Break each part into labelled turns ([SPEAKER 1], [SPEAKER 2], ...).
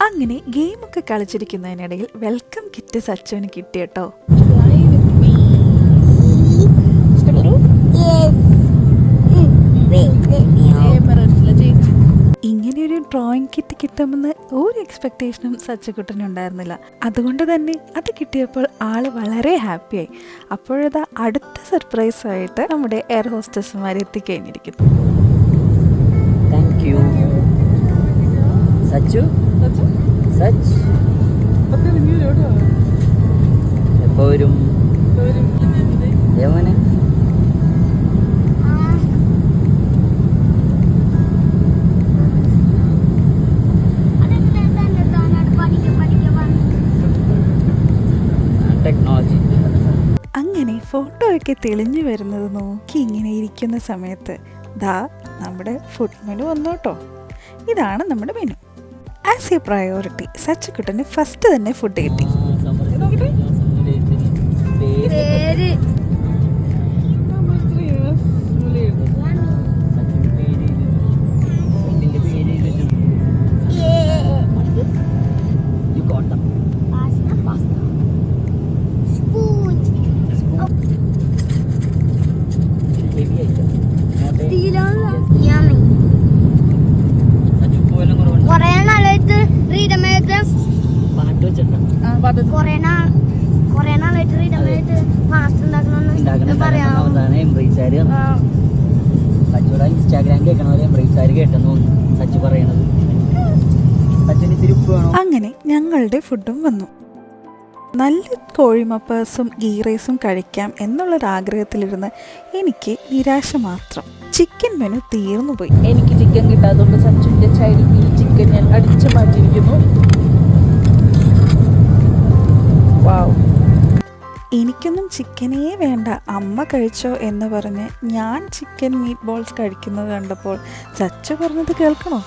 [SPEAKER 1] അങ്ങനെ ഗെയിമൊക്കെ കളിച്ചിരിക്കുന്നതിനിടയിൽ welcome kit സച്ചുവിന് കിട്ടിയട്ടോ. ഇങ്ങനെയൊരു drawing kit കിട്ടുമെന്ന് ഒരു എക്സ്പെക്റ്റേഷനും സച്ചുകുട്ടനുണ്ടായിരുന്നില്ല. അതുകൊണ്ട് തന്നെ അത് കിട്ടിയപ്പോൾ ആള് വളരെ ഹാപ്പിയായി. അപ്പോഴതാ അടുത്ത സർപ്രൈസായിട്ട് നമ്മുടെ എയർ ഹോസ്റ്റസ്മാർ എത്തിക്കഴിഞ്ഞിരിക്കുന്നു. അങ്ങനെ ഫോട്ടോയൊക്കെ തെളിഞ്ഞു വരുന്നത് നോക്കി ഇങ്ങനെ ഇരിക്കുന്ന സമയത്ത് ദാ നമ്മുടെ ഫുഡ് മെനു വന്നോട്ടോ. ഇതാണ് നമ്മുടെ മെനു. ആസ് എ പ്രയോറിറ്റി സച്ചുക്കുട്ടന് ഫസ്റ്റ് തന്നെ ഫുഡ് കിട്ടി. അങ്ങനെ ഞങ്ങളുടെ ഫുഡും വന്നു. നല്ല കോഴിമപ്പേഴ്സും ഗീ റൈസും കഴിക്കാം എന്നുള്ളൊരാഗ്രഹത്തിലിരുന്ന് എനിക്ക് നിരാശ മാത്രം. ചിക്കൻ മെനു തീർന്നുപോയി.
[SPEAKER 2] എനിക്ക് ചിക്കൻ കിട്ടാത്തതുകൊണ്ട് സച്ചുവിൻ്റെ ചൈൽഡ് ചിക്കൻ ഞാൻ അടിച്ചു മാറ്റിയിരിക്കുന്നു.
[SPEAKER 1] എനിക്കൊന്നും ചിക്കനേ വേണ്ട, അമ്മ കഴിച്ചോ എന്ന് പറഞ്ഞ് ഞാൻ ചിക്കൻ മീറ്റ് ബോൾസ് കഴിക്കുന്നത് കണ്ടപ്പോൾ സച്ചു പറഞ്ഞത് കേൾക്കണോ?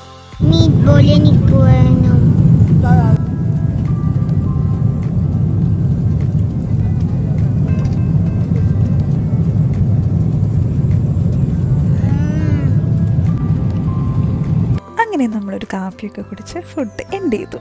[SPEAKER 3] മീറ്റ് ബോൾ എനിക്ക് വേണം.
[SPEAKER 1] അങ്ങനെ നമ്മളൊരു കാപ്പിയൊക്കെ കുടിച്ച് ഫുഡ് എൻഡ് ചെയ്തു.